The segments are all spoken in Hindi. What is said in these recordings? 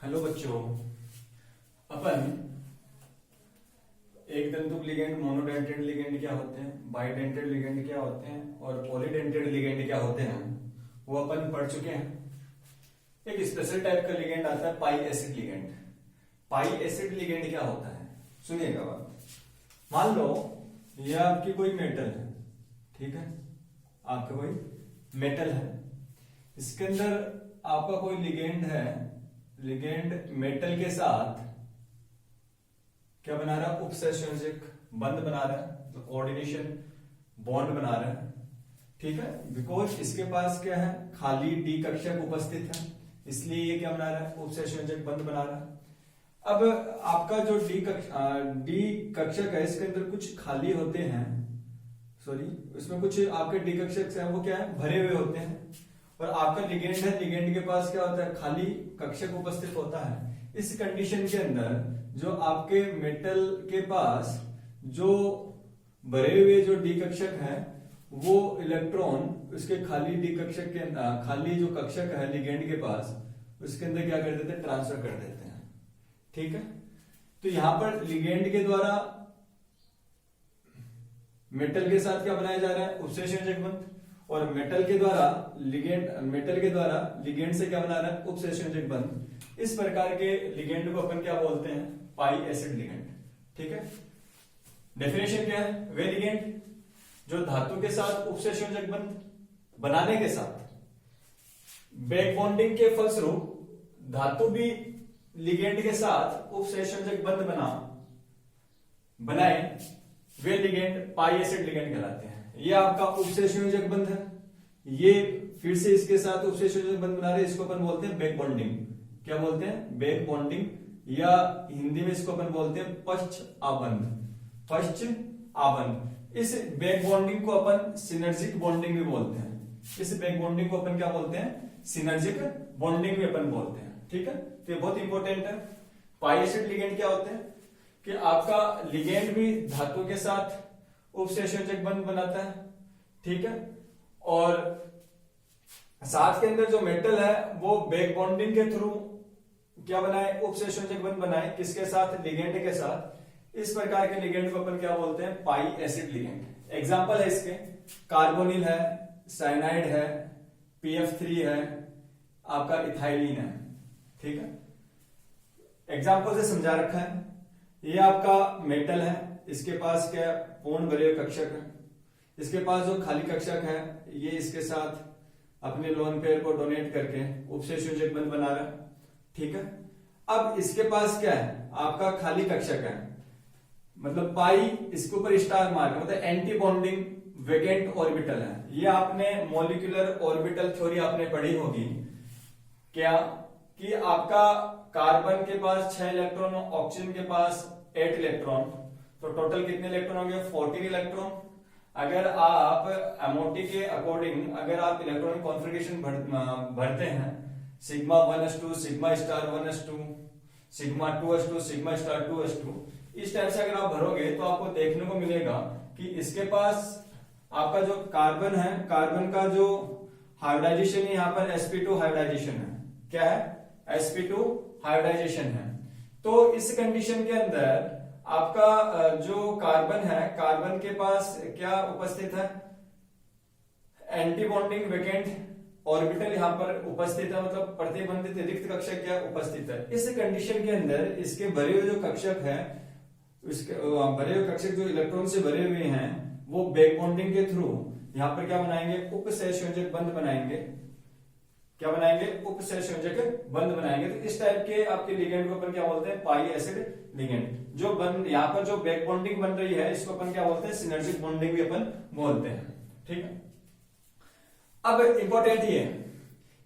हेलो बच्चों, अपन एक दंतुक लिगेंड, मोनोडेंटेड लिगेंड क्या होते हैं, बाइडेंटेड लिगेंड क्या होते हैं और पॉलीडेंटेड लिगेंड क्या होते हैं, वो अपन पढ़ चुके हैं। एक स्पेशल टाइप का लिगेंड आता है पाई एसिड लिगेंड। पाई एसिड लिगेंड क्या होता है, सुनिएगा बात। मान लो ये आपकी कोई मेटल है, ठीक है, आपका कोई मेटल है, इसके अंदर आपका कोई लिगेंड है। लिगेंड मेटल के साथ क्या बना रहा है, उपसंयोजक बंध बना रहा है, तो कोऑर्डिनेशन बॉन्ड बना रहा है, ठीक है। बिकॉज इसके पास क्या है, खाली डी कक्षक उपस्थित है, इसलिए ये क्या बना रहा है, उपसंयोजक बंध बना रहा है। अब आपका जो डी कक्षक है, इसके अंदर कुछ खाली होते हैं, सॉरी, इसमें कुछ आपके डी कक्षक है वो क्या है, भरे हुए होते हैं। और आपका लिगेंड है, लिगेंड के पास क्या होता है, खाली कक्षक उपस्थित होता है। इस कंडीशन के अंदर जो आपके मेटल के पास जो भरे हुए जो डी कक्षक है, वो इलेक्ट्रॉन उसके खाली डी कक्षक के अंदर, खाली जो कक्षक है लिगेंड के पास, उसके अंदर क्या कर देते हैं, ट्रांसफर कर देते हैं, ठीक है। तो यहां पर लिगेंड के द्वारा मेटल के साथ क्या बनाया जा रहा है, उपसंयोजक बंध, और मेटल के द्वारा लिगेंड से क्या बना रहा है, उपसंयोजक बंध। इस प्रकार के लिगेंड को अपन क्या बोलते हैं, पाई एसिड लिगेंड, ठीक है। डेफिनेशन क्या है, वे लिगेंड जो धातु के साथ उपसंयोजक बंध बनाने के साथ बैक बॉन्डिंग के फलस्वरूप धातु भी लिगेंड के साथ उपसंयोजक बंध बनाए, वे लिगेंड पाई एसिड लिगेंड कहलाते हैं। ये आपका उपसंयोजक बंध है, ये फिर से इसके साथ उपसंयोजक बंध बना रहे हैं, इसको अपन बोलते हैं बैक बॉन्डिंग। क्या बोलते हैं, बैक बॉन्डिंग, या हिंदी में इसको अपन बोलते हैं पश्च आबंध, पश्च आबंध। इस बैक बॉन्डिंग को अपन सिनर्जिक बॉन्डिंग भी बोलते हैं। इस बैक बॉन्डिंग को अपन क्या बोलते हैं, सिनर्जिक बॉन्डिंग भी अपन बोलते हैं, ठीक है। तो ये बहुत इंपॉर्टेंट है। पाई एसिड लिगेंड क्या होते हैं कि आपका लिगेंड भी धातु के साथ उपसंयोजक बंध बनाता है, ठीक है, और साथ के अंदर जो मेटल है वो बैक बॉन्डिंग के थ्रू क्या बनाए, उपसंयोजक बंध बनाए, किसके साथ, लिगेंड के साथ। इस प्रकार के लिगेंड को अपन क्या बोलते हैं, पाई एसिड लिगेंड। एग्जांपल है इसके, कार्बोनिल है, साइनाइड है, PF3 है, आपका इथाइलिन है, ठीक है। एग्जांपल से समझा रखा है। ये आपका मेटल है, इसके पास क्या पूर्ण बरीय कक्षक है, इसके पास जो खाली कक्षक है ये इसके साथ अपने लोन पेयर को डोनेट करके उपसंयोजक बंध बना रहा है, ठीक है। अब इसके पास क्या है, आपका खाली कक्षक है, मतलब पाई, इसके ऊपर स्टार मार्क, मतलब एंटी बॉन्डिंग वेकेंट ऑर्बिटल है। ये आपने मॉलिक्यूलर ऑर्बिटल थ्योरी आपने पढ़ी होगी क्या, कि आपका कार्बन के पास 6 इलेक्ट्रॉन, ऑक्सीजन के पास 8 इलेक्ट्रॉन, तो टोटल कितने इलेक्ट्रॉन होंगे, 14 इलेक्ट्रॉन। अगर आप एमओटी के अकॉर्डिंग अगर आप इलेक्ट्रॉनिक कॉन्फ़िगरेशन भरते हैं, sigma 1s2, sigma star 1s2, sigma 2s2, sigma star 2s2, इस टाइप से अगर आप भरोगे तो आपको देखने को मिलेगा कि इसके पास आपका जो कार्बन है, कार्बन का जो हाइब्रिडाइजेशन है, यहाँ पर sp2 हाइब्रिडाइजेशन है, क्या है, sp2 हाइब्रिडाइजेशन है। तो इस कंडीशन के अंदर आपका जो कार्बन है, कार्बन के पास क्या उपस्थित है, एंटी बॉन्डिंग वेकेंट ऑर्बिटल यहाँ पर उपस्थित है, मतलब प्रतिबंधित रिक्त कक्षक क्या उपस्थित है। इस कंडीशन के अंदर इसके भरे हुए जो कक्षक है, इसके भरे हुए कक्षक जो इलेक्ट्रॉन से भरे हुए हैं, वो बैक बॉन्डिंग के थ्रू यहाँ पर क्या बनाएंगे, उपसंयोजक बंध बनाएंगे। क्या बनाएंगे, उपसंयोजक बंध बनाएंगे। तो इस टाइप के आपके लिगेंड को अपन क्या बोलते हैं, पाई एसिड लिगेंड। जो बंध यहाँ पर जो बैक बॉन्डिंग बन रही है, इसको अपन क्या बोलते हैं, सिनर्जिक बॉन्डिंग भी अपन बोलते हैं, ठीक है। अब इंपॉर्टेंट ये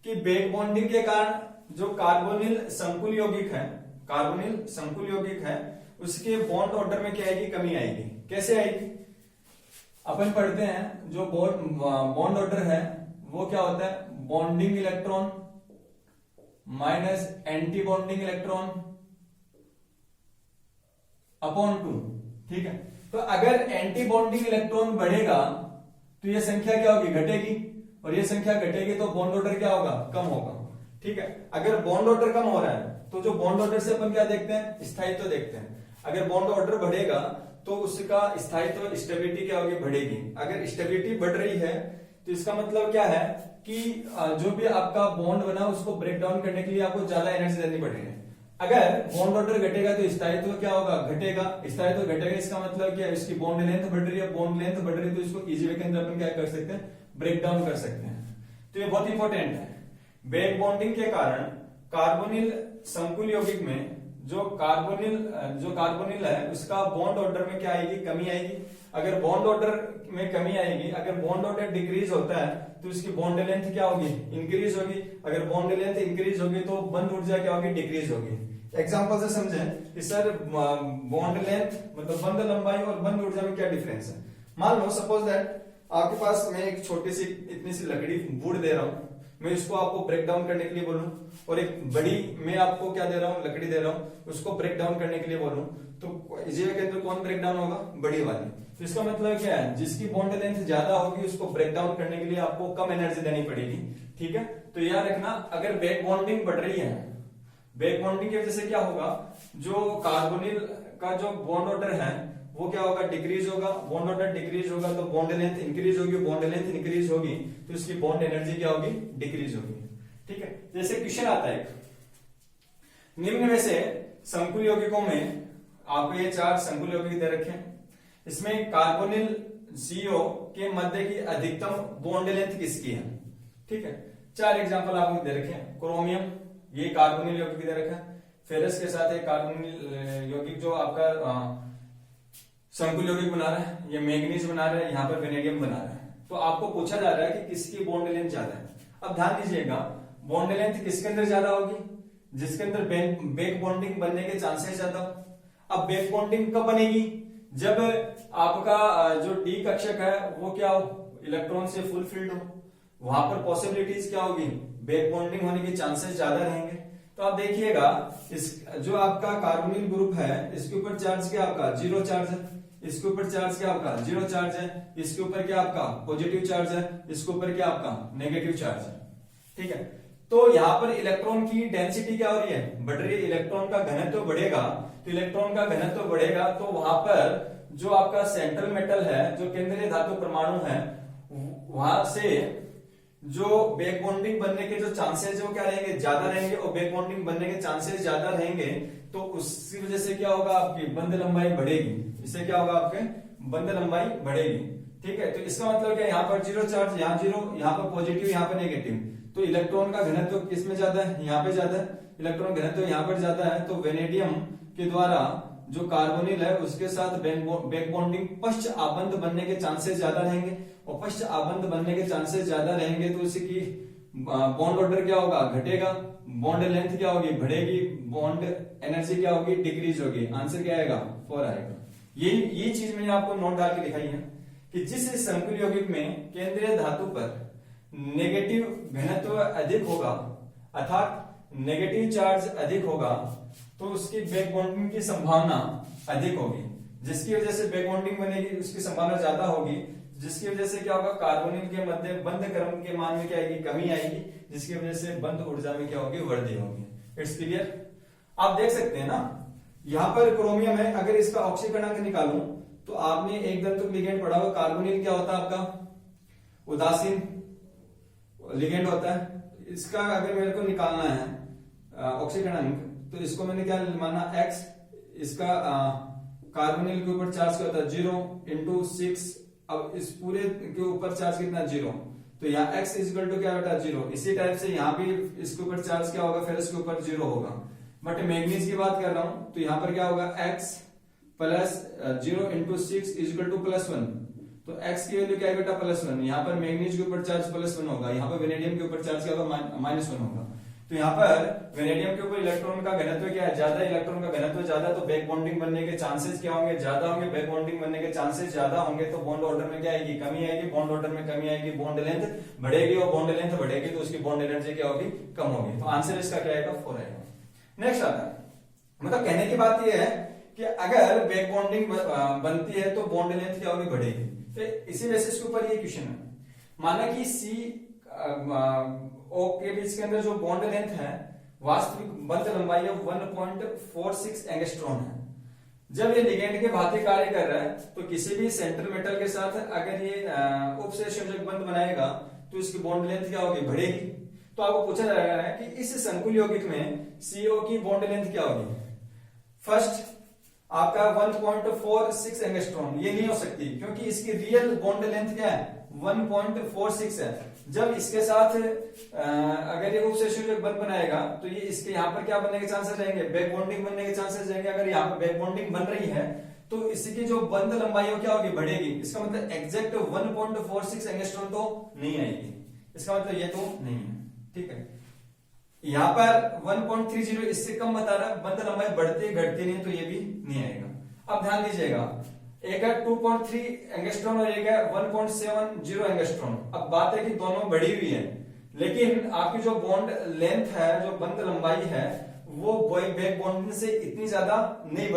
कि बैक बॉन्डिंग के कारण जो कार्बोनिल संकुल यौगिक है, कार्बोनिल संकुल यौगिक है, उसके बॉन्ड ऑर्डर में क्या आएगी, कमी आएगी। कैसे आएगी, अपन पढ़ते हैं जो बॉन्ड ऑर्डर है वो क्या होता है, bonding electron minus anti bonding electron upon 2, ठीक है। तो अगर एंटी बॉन्डिंग इलेक्ट्रॉन बढ़ेगा तो यह संख्या क्या होगी, घटेगी, और ये संख्या घटेगी तो बॉन्ड ऑर्डर क्या होगा, कम होगा। ठीक है। अगर बॉन्ड ऑर्डर कम हो रहा है तो जो बॉन्ड ऑर्डर से अपन क्या देखते हैं, स्थायित्व देखते हैं। अगर बॉन्ड ऑर्डर बढ़ेगा तो उसका स्थायित्व, स्टेबिलिटी क्या होगी, बढ़ेगी। अगर स्टेबिलिटी बढ़ रही है तो इसका मतलब क्या है कि जो भी आपका बॉन्ड बना उसको ब्रेक डाउन करने के लिए आपको ज्यादा एनर्जी देनी पड़ेगी। अगर बॉन्ड ऑर्डर घटेगा तो स्थायित्व क्या होगा, घटेगा। स्थायित्व घटेगा इसका मतलब क्या है, इसकी बॉन्ड लेंथ बढ़ रही है, बॉन्ड लेंथ बढ़ रही है तो इसको इजी वे के अंदर अपन क्या कर सकते हैं, ब्रेक डाउन कर सकते हैं। तो ये बहुत इंपॉर्टेंट है। बैक बॉन्डिंग के कारण कार्बोनिल संकुल यौगिक में जो कार्बोनिल है उसका बॉन्ड ऑर्डर में क्या आएगी, कमी आएगी। अगर बॉन्ड ऑर्डर में कमी आएगी, अगर बॉन्ड ऑर्डर डिक्रीज होता है तो इसकी बॉन्ड लेंथ क्या होगी, इंक्रीज होगी। अगर बॉन्ड लेंथ इंक्रीज होगी तो बंध ऊर्जा क्या होगी, डिक्रीज होगी। एग्जांपल से समझें कि सर बॉन्ड लेंथ मतलब बंध लंबाई और बंध ऊर्जा में क्या डिफरेंस है। मान लो सपोज दैट आपके पास मैं एक छोटी सी इतनी सी लकड़ी वुड दे रहा हूं, मैं इसको आपको ब्रेक डाउन करने के लिए बोलूं, और एक बड़ी मैं आपको क्या दे रहा हूं, लकड़ी दे रहा हूं, उसको ब्रेक डाउन करने के लिए बोलूं, तो इसी के अंदर कौन ब्रेक डाउन होगा, बड़ी वाली। तो इसका मतलब क्या है, जिसकी बॉन्ड लेंथ ज्यादा होगी उसको ब्रेक डाउन करने के लिए आपको कम एनर्जी देनी पड़ेगी। ठीक है, तो याद रखना अगर बैक बॉन्डिंग बढ़ रही है, बैक बॉन्डिंग की वजह से क्या होगा, जो कार्बोनिल का जो बॉन्ड ऑर्डर है वो क्या होगा, डिक्रीज होगा। बॉन्ड ऑर्डर डिक्रीज होगा तो बॉन्ड लेंथ इंक्रीज होगी, बॉन्ड लेंथ इंक्रीज होगी तो इसकी बॉन्ड एनर्जी क्या होगी, डिक्रीज होगी। ठीक है, जैसे क्वेश्चन आता है, निम्न में से संकुल यौगिकों में आपको ये 4 संकुल यौगिक दे रखे हैं, इसमें कार्बोनिल CO के मध्य की अधिकतम बॉन्ड लेंथ किसकी है। ठीक है, 4 एग्जांपल आपको दे रखे हैं। क्रोमियम ये कार्बोनिल यौगिक दे रखा है, फेरस के साथ एक कार्बोनिल यौगिक जो आपका संकुल यौगिक बना रहा है, ये मैग्नीज बना रहा है, यहाँ पर वेनेडियम बना रहा है। तो आपको पूछा जा रहा है कि किसकी बॉन्ड लेंथ ज्यादा है। अब ध्यान दीजिएगा, बॉन्ड लेंथ किसके अंदर ज्यादा होगी, जिसके अंदर बैक बॉन्डिंग बनने के चांसेस ज्यादा हो। अब बैक बॉन्डिंग कब बनेगी, जब आपका जो डी कक्षक है वो क्या हो, इलेक्ट्रॉन से फुल फिल्ड हो, वहां पर पॉसिबिलिटीज क्या होगी, बैक बॉन्डिंग होने के चांसेस ज्यादा रहेंगे। तो आप देखिएगा इस जो आपका कार्बोनिल ग्रुप है इसके ऊपर चार्ज क्या आपका 0 चार्ज है, इसके ऊपर चार्ज क्या आपका 0 चार्ज है, इसके ऊपर क्या आपका पॉजिटिव चार्ज है, इसके ऊपर क्या आपका नेगेटिव चार्ज है। ठीक है, तो यहाँ पर इलेक्ट्रॉन की डेंसिटी क्या हो रही है, बढ़ रही है। इलेक्ट्रॉन का घनत्व बढ़ेगा तो इलेक्ट्रॉन का घनत्व बढ़ेगा तो वहां पर जो आपका सेंट्रल मेटल है, जो केंद्रीय धातु परमाणु है, वहां से जो बैक बॉन्डिंग बनने के जो चांसेस वो क्या रहेंगे, ज्यादा रहेंगे। और बैक बॉन्डिंग बनने के चांसेस ज्यादा रहेंगे तो उसकी वजह से क्या होगा, आपकी बंध लंबाई बढ़ेगी। इससे क्या होगा, आपके बंध लंबाई बढ़ेगी। ठीक है, तो इसका मतलब क्या, यहाँ पर 0 चार्ज, यहाँ 0, यहाँ पर पॉजिटिव, यहाँ पर नेगेटिव, तो इलेक्ट्रॉन का घनत्व किसमें ज्यादा है, यहाँ पे ज्यादा है। इलेक्ट्रॉन घनत्व यहाँ पर ज्यादा है तो वेनेडियम के द्वारा जो कार्बोनिल है उसके साथ बैक बॉन्डिंग पश्च आबंध बनने के चांसेस ज्यादा रहेंगे, और पश्च आबंध बनने के चांसेस ज्यादा रहेंगे तो इसकी बॉन्ड ऑर्डर क्या होगा, घटेगा। बॉन्ड लेंथ क्या होगी, बढ़ेगी। बॉन्ड एनर्जी क्या होगी, डिक्रीज होगी। आंसर क्या आएगा, 4 आएगा। ये चीज मैंने आपको नोट डाल के दिखाई है कि जिस संकुल यौगिक में केंद्रीय धातु पर नेगेटिव घनत्व अधिक होगा अर्थात नेगेटिव चार्ज अधिक होगा तो उसकी बैक बॉन्डिंग की संभावना अधिक होगी, जिसकी वजह से बैक बॉन्डिंग बनेगी, उसकी संभावना ज्यादा होगी, जिसकी वजह से क्या होगा, कार्बोनिल के मध्य बंध क्रम के मान में क्या आएगी, कमी आएगी, जिसकी वजह से बंध ऊर्जा में क्या होगी, वृद्धि होगी। It's clear. आप देख सकते हैं ना, यहाँ पर क्रोमियम है, अगर इसका ऑक्सीकरणांक निकालूं तो आपने एक दंतुक लिगेंड पढ़ा हुआ, कार्बोनिल क्या होता है आपका, उदासीन लिगेंड होता है। इसका अगर मेरे को निकालना है ऑक्सीकरणांक तो इसको मैंने क्या माना, x। इसका कार्बोनिल के ऊपर चार्ज क्या होता है, 0 इंटू 6। अब इस पूरे के ऊपर चार्ज कितना, 0, तो यहाँ x इक्वल टू क्या होता है, 0। इसी टाइप से यहाँ भी इसके ऊपर चार्ज क्या होगा, फिर इसके ऊपर 0 होगा। बट मैग्नीज की बात कर रहा हूं तो यहाँ पर क्या होगा, x plus 0 into 6 equal to +1। तो x की वैल्यू क्या है बेटा, +1। यहाँ पर मैग्नीज के ऊपर चार्ज +1 होगा, यहाँ पर वेनेडियम के ऊपर चार्ज क्या होगा, -1 होगा। तो यहाँ पर वेनेडियम के ऊपर इलेक्ट्रॉन का घनत्व क्या है, ज्यादा। इलेक्ट्रॉन का घनत्व ज्यादा तो बैक बॉन्डिंग बनने के चांसेस क्या होंगे, ज्यादा होंगे। बैक बॉन्डिंग बनने के चांसेस ज्यादा होंगे तो बॉन्ड ऑर्डर में क्या आएगी, कमी आएगी। बॉन्ड ऑर्डर में कमी आएगी, बॉन्ड लेंथ बढ़ेगी, और बॉन्ड लेंथ बढ़ेगी तो उसकी बॉन्ड एनर्जी क्या होगी, कम होगी। तो आंसर इसका क्या आएगा, 4 आएगा। नेक्स्ट आता है, मतलब कहने की बात यह है कि अगर बैक बॉन्डिंग बनती है तो बॉन्ड लेंथ क्या होगी, बढ़ेगी। तो इसी बेसिस के ऊपर ये क्वेश्चन है। माना कि C O के बीच के अंदर जो बॉन्ड लेंथ है, वास्तविक बंध लंबाई है 1.46 एंगस्ट्रॉम है। जब ये लिगेंड के भांति कार्य कर रहा है तो किसी भी सेंट्रल मेटल के साथ अगर ये उपसंयोजक बंध बनाएगा तो इसकी बॉन्ड लेंथ क्या होगी, बढ़ेगी। तो आपको पूछा जा रहा है कि इस संकुल यौगिक में CO की बॉन्ड लेंथ क्या होगी। फर्स्ट आपका 1.46 एंगस्ट्रॉम, ये नहीं हो सकती क्योंकि इसकी रियल बॉन्ड लेंथ क्या है, 1.46 है। जब इसके साथ अगर ये उपसंयोजक बंध बनाएगा तो ये इसके यहाँ पर क्या बनने के चांसेस रहेंगे, बैक बॉन्डिंग बनने के चांसेस रहेंगे। अगर यहाँ पर बैक बॉन्डिंग बन रही है तो इसकी जो बंध लंबाई क्या होगी, बढ़ेगी। इसका मतलब एग्जैक्ट 1.46 एंगस्ट्रॉम तो नहीं आएगी, इसका मतलब ये तो नहीं है, ठीक है। यहाँ पर 1.30 इससे कम बता रहा है, बंध लंबाई बढ़ती घटती नहीं, तो ये भी नहीं आएगा। अब ध्यान दीजिएगा, एक है 2.3 एंगस्ट्रॉम और एक है 1.70 एंगस्ट्रॉम। अब बात है कि दोनों बढ़ी हुई है, लेकिन आपकी जो बॉन्ड लेंथ है, जो बंध लंबाई है, वो बैक बॉन्डिंग से इतनी ज्यादा नहीं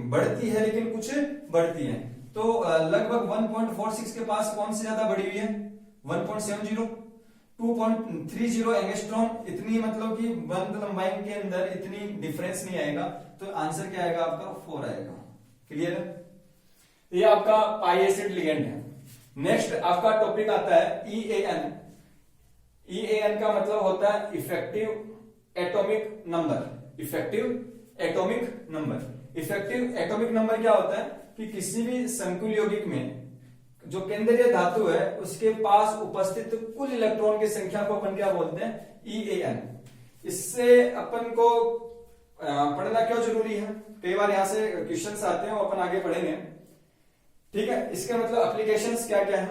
बढ़ती है लेकिन कुछ बढ़ती है। तो लगभग 1.46 के पास कौन सी ज्यादा बढ़ी हुई है, 1.70। 2.30 एंगस्ट्रॉम इतनी, मतलब कि बंध लंबाई के अंदर इतनी डिफरेंस नहीं आएगा, तो आंसर क्या आएगा आपका 4 आएगा। क्लियर है, ये आपका पाई एसिड लिगेंड है। नेक्स्ट आपका टॉपिक आता है EAN। EAN का मतलब होता है effective atomic number. Effective atomic number, effective atomic number क्या होता है कि किसी भी संकुल यौगिक में जो केंद्रीय धातु है उसके पास उपस्थित कुल इलेक्ट्रॉन की संख्या को अपन क्या बोलते हैं, EAN। इससे अपन को पढ़ना क्यों जरूरी है, कई बार यहां से क्वेश्चंस आते हैं, वो अपन आगे पढ़ेंगे, ठीक है। इसका मतलब एप्लीकेशंस क्या क्या है,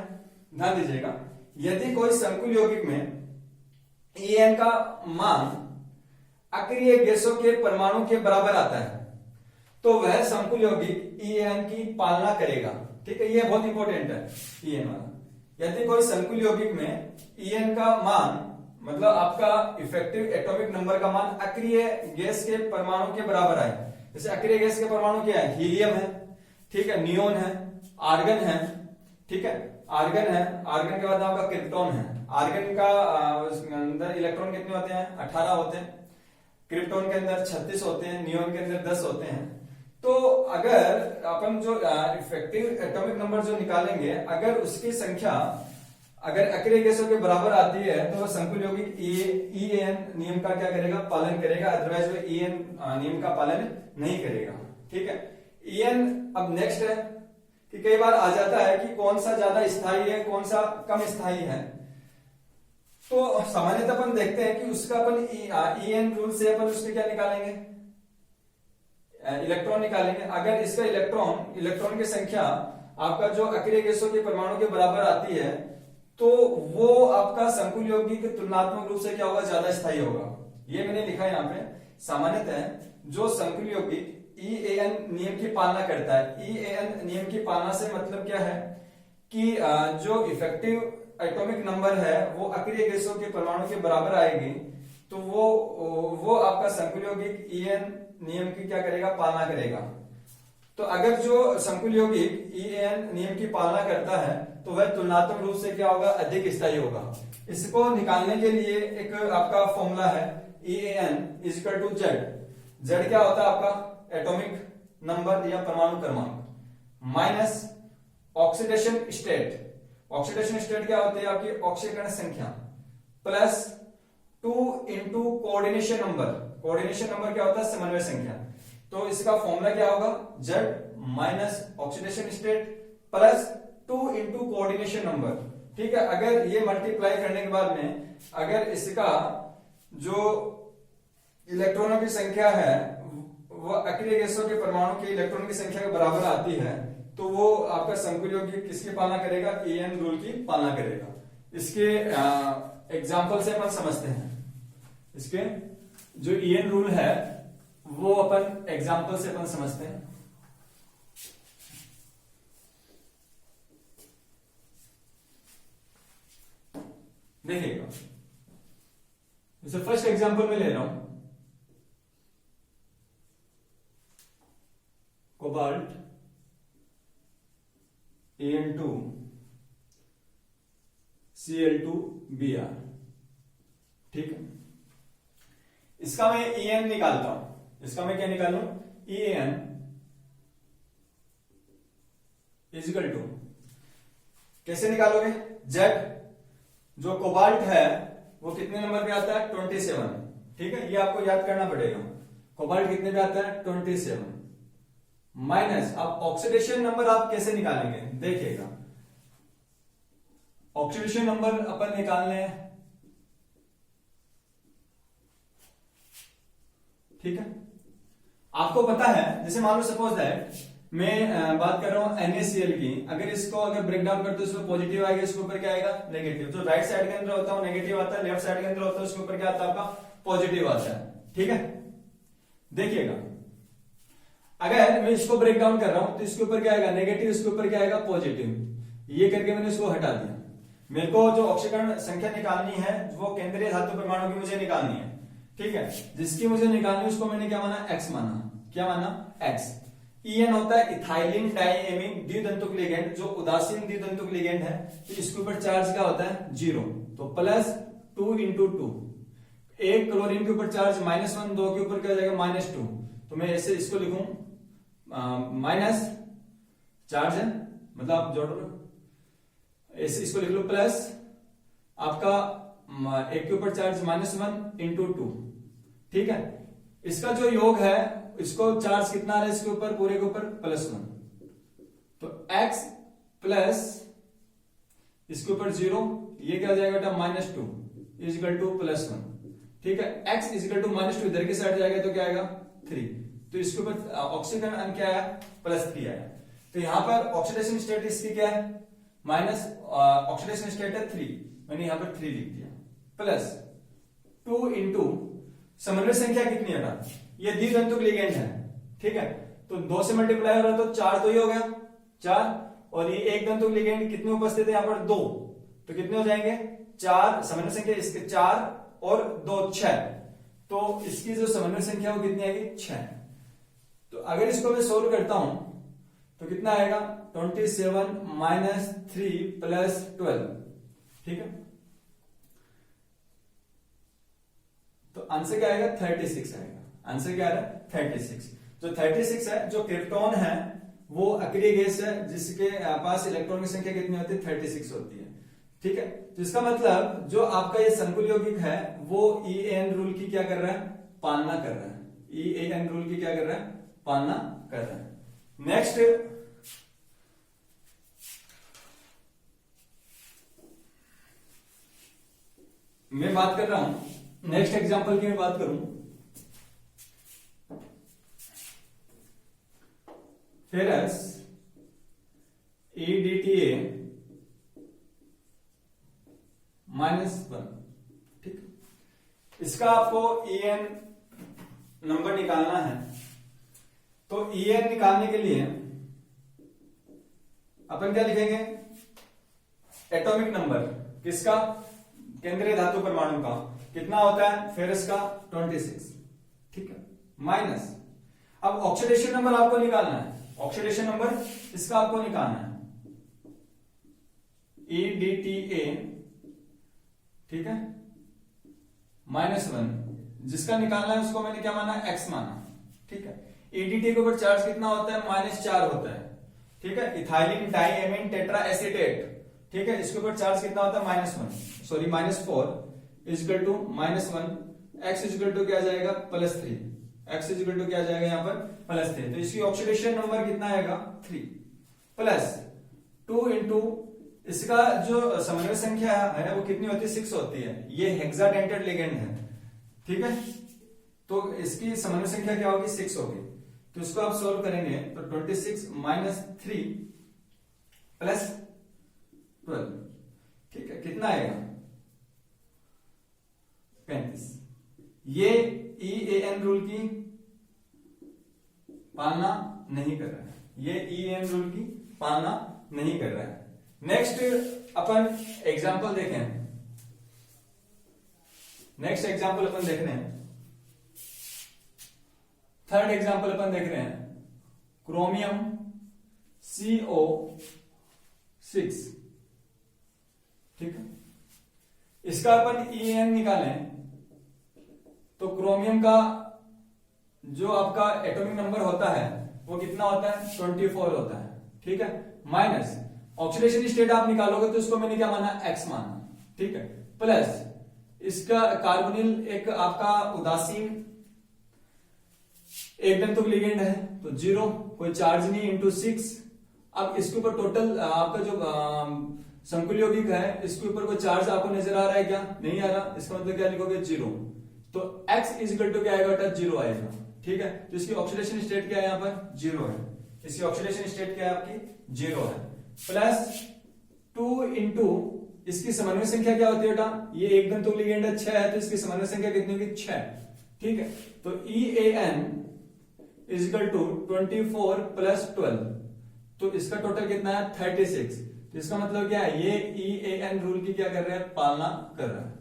ध्यान दीजिएगा। यदि कोई संकुल यौगिक में EAN का मान अक्रिय गैसों के परमाणु के बराबर आता है तो वह संकुल यौगिक EAN की पालना करेगा, ठीक है। ये बहुत इंपॉर्टेंट है EAN वाला। यदि कोई संकुल यौगिक में EAN का मान, मतलब आपका इफेक्टिव एटॉमिक नंबर का मान अक्रिय गैस के परमाणु के बराबर आए, जैसे अक्रिय गैस के परमाणु क्या है, हीलियम है, ठीक है, नियोन है, आर्गन है, ठीक है, आर्गन है, आर्गन के बाद आपका क्रिप्टॉन है। आर्गन का अंदर इलेक्ट्रॉन कितने होते हैं, 18 होते हैं, क्रिप्टॉन के अंदर 36 होते हैं, नियोन के अंदर 10 होते हैं। तो अगर अपन जो इफेक्टिव एटॉमिक नंबर जो निकालेंगे, अगर उसकी संख्या अगर अक्रिय गैसों के बराबर आती है तो वह संकुल यौगिक EAN नियम का क्या करेगा, पालन करेगा, अदरवाइज वह EAN नियम का पालन नहीं करेगा, ठीक है। EAN अब नेक्स्ट है कि कई बार आ जाता है कि कौन सा ज्यादा स्थायी है, कौन सा कम स्थायी है। तो सामान्यतः अपन देखते हैं कि उसका अपन EAN रूल से अपन उसके क्या निकालेंगे, इलेक्ट्रॉन निकालेंगे। अगर इसका इलेक्ट्रॉन की संख्या आपका जो अक्रिय गैसों के परमाणु के बराबर आती है तो वो आपका संकुल यौगिक तुलनात्मक रूप से क्या होगा, ज्यादा स्थायी होगा। ये मैंने लिखा है यहाँ पे। सामान्यतः जो संकुल यौगिक EAN नियम की पालना करता है, EAN नियम की पालना से मतलब क्या है कि जो इफेक्टिव एटॉमिक नंबर है वो अक्रिय गैसों के परमाणु के बराबर आएगी, तो वो आपका संकुल यौगिक EAN नियम की क्या करेगा, पालना करेगा। तो अगर जो संकुल यौगिक EAN नियम की पालना करता है तो वह तुलनात्मक रूप से क्या होगा, अधिक स्थायी होगा। इसको निकालने के लिए एक आपका फॉर्मूला है EAN इक्वल टू Z क्या होता है आपका एटॉमिक नंबर या परमाणु क्रमांक minus oxidation state. Oxidation state क्या होती है आपकी ऑक्सीकरण संख्या, plus 2 into coordination number. Coordination number क्या होता है, समन्वय संख्या। तो इसका फॉर्मूला क्या होगा, Z minus oxidation state plus 2 into coordination number, ठीक है। अगर ये मल्टीप्लाई करने के बाद में अगर इसका जो इलेक्ट्रॉनों की संख्या है वह अक्रिय गैसों के परमाणु के इलेक्ट्रॉन की संख्या के बराबर आती है तो वो आपका संकुल यौगिक किसकी पालना करेगा, EAN रूल की पालना करेगा। इसके एग्जाम्पल से अपन समझते हैं। इसके जो EAN रूल है वो अपन एग्जाम्पल से अपन समझते हैं। देखिएगा, जैसे फर्स्ट एग्जाम्पल में ले रहा हूं, कोबाल्ट AN2 Cl2Br, ठीक है, इसका मैं EN निकालता हूं, इसका मैं क्या निकालूं, EN इजिकल टू, कैसे निकालोगे, जेड जो कोबाल्ट है वो कितने नंबर पे आता है, 27, ठीक है, ये आपको याद करना पड़ेगा, कोबाल्ट कितने पे आता है, 27 माइनस, अब ऑक्सीडेशन नंबर आप कैसे निकालेंगे देखिएगा, ऑक्सीडेशन नंबर अपन निकालने हैं, ठीक है, आपको पता है, जैसे मान लो सपोज दैट मैं बात कर रहा हूं NaCl की, अगर ब्रेक डाउन करते इसमें पॉजिटिव आएगा, इसके ऊपर क्या आएगा, नेगेटिव, जो राइट साइड के अंदर होता है नेगेटिव आता है, लेफ्ट साइड के अंदर होता है उसके ऊपर क्या आता है आपका, पॉजिटिव आता है, ठीक है, देखिएगा, अगर मैं इसको ब्रेक डाउन कर रहा हूं तो इसके ऊपर क्या आएगा, नेगेटिव, इसके ऊपर क्या आएगा, पॉजिटिव, ये करके मैंने इसको हटा दिया, मेरे को जो ऑक्सीकरण संख्या निकालनी है वो केंद्रीय धातु परमाणु की मुझे निकालनी है, ठीक है, जिसकी मुझे निकालनी है उसको मैंने क्या माना, एक्स माना, क्या माना, एक्स। EN होता है इथाइलिन डाइएमीन द्वितंतुक लिगेंड, जो उदासीन द्वितंतुक लिगेंड है, तो इसके ऊपर चार्ज क्या होता है, 0, तो +2 × 2, एक क्लोरीन के ऊपर चार्ज -1, 2 के ऊपर क्या हो जाएगा, -2, तो मैं ऐसे इसको लिखूं, माइनस चार्ज है, मतलब आप जोड़ लो, ऐसे इसको लिख लो, प्लस आपका एक के ऊपर चार्ज -1 × 2, ठीक है, इसका जो योग है, इसको चार्ज कितना आ रहा है इसके ऊपर, पूरे के ऊपर +1, तो x प्लस इसके ऊपर 0, ये क्या हो जाएगा बेटा, -2 इजिकल टू +1, ठीक है, x इजिकल टू -2 इधर के साइड जाएगा तो क्या आएगा, 3, तो इसके ऊपर ऑक्सीकरण क्या आया, +3 आया, तो यहां पर ऑक्सीडेशन स्टेट इसकी क्या है, माइनस, ऑक्सीडेशन स्टेट है 3, मैंने यहां पर 3 लिख दिया, प्लस 2 × समन्वय संख्या कितनी है, ये द्वितंतुक लिगेंड है, ठीक है, तो 2 से मल्टीप्लाई हो रहा है तो 4 तो ही हो गया, 4, और ये एक दंतुक लिगेंड कितने उपस्थित है यहाँ पर, 2, तो कितने हो जाएंगे, 4, समन्वय संख्या इसके 4 और 2 6, तो इसकी जो समन्वय संख्या वो कितनी आएगी, 6, तो अगर इसको मैं सोल्व करता हूं तो कितना आएगा, 27 - 3 + 12, ठीक है, तो आंसर क्या आएगा, 36 आएगा, आंसर क्या आ रहा है, 36, जो 36 है, जो क्रिप्टॉन है वो अक्रिय गैस है जिसके पास इलेक्ट्रॉन की संख्या कितनी होती है, 36 होती है, ठीक है, तो इसका मतलब जो आपका ये संकुल यौगिक है वो EAN रूल की क्या कर रहा है, पालना कर रहा है, EAN रूल की क्या कर रहा है, पालना कर रहा है। नेक्स्ट मैं बात कर रहा हूं, नेक्स्ट एग्जांपल की मैं बात करूं, फेरस EDTA -1, ठीक, इसका आपको EN नंबर निकालना है, तो EN निकालने के लिए अपन क्या लिखेंगे, एटॉमिक नंबर किसका, केंद्रीय धातु परमाणु का कितना होता है, फेरस का 26, ठीक है, माइनस, अब ऑक्सीडेशन नंबर आपको निकालना है, ऑक्सीडेशन नंबर इसका आपको निकालना है, EDTA, ठीक है, -1, जिसका निकालना है उसको मैंने क्या माना, x माना, ठीक है, EDTA के ऊपर चार्ज कितना होता है, -4 होता है, ठीक है, इथाइलिन डाइएमीन टेट्रा एसीटेट, ठीक है, इसके ऊपर चार्ज कितना होता है, -4 equal to -1, x equal to क्या आ जाएगा, +3, x इजिकल टू क्या आ जाएगा यहाँ पर, +3, तो इसकी ऑक्सीडेशन नंबर कितना आएगा, 3, प्लस 2 × इसका जो समन्वय संख्या है वो कितनी होती है, 6 होती है, ये हेक्साडेंटेड लिगेंड है, ठीक है, तो इसकी समन्वय संख्या क्या होगी, 6 होगी, तो इसको आप सोल्व करेंगे तो 26 - 3 + 12, ठीक है, कितना आएगा, 35, ये EAN रूल की पालना नहीं कर रहा है, ये EAN रूल की पालना नहीं कर रहा है। नेक्स्ट अपन एग्जांपल देखें, नेक्स्ट एग्जांपल अपन देख रहे हैं, थर्ड एग्जांपल अपन देख रहे हैं, क्रोमियम CO6, ठीक है, इसका अपन EN निकालें तो क्रोमियम का जो आपका एटॉमिक नंबर होता है वो कितना होता है, 24 होता है, ठीक है। माइनस ऑक्सीडेशन स्टेट आप निकालोगे तो इसको मैंने क्या माना, एक्स माना, ठीक है। प्लस इसका कार्बोनिल एक आपका उदासीन एक दंतुक लिगेंड है तो 0, कोई चार्ज नहीं, इंटू 6। अब इसके ऊपर टोटल आपका जो संकुल यौगिक है इसके ऊपर कोई चार्ज आपको नजर आ रहा है क्या, नहीं आ रहा, इसका मतलब क्या लिखोगे, 0। तो x इजिकल टू क्या आएगा बेटा, 0 आएगा, ठीक है। तो इसकी ऑक्सीडेशन स्टेट क्या है, यहाँ पर 0 है, इसकी ऑक्सीडेशन स्टेट क्या है आपकी, 0 है। प्लस 2 इंटू इसकी समन्वय संख्या क्या होती है बेटा, ये एक दंतुक लिगेंड है 6 है तो इसकी समन्वय संख्या कितनी होगी, 6, ठीक है। तो EAN इजिकल टू 24 प्लस 12, तो इसका टोटल कितना है, 36। तो इसका मतलब क्या है, ये EAN रूल की क्या कर रहा है, पालना कर रहा है,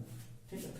ठीक है।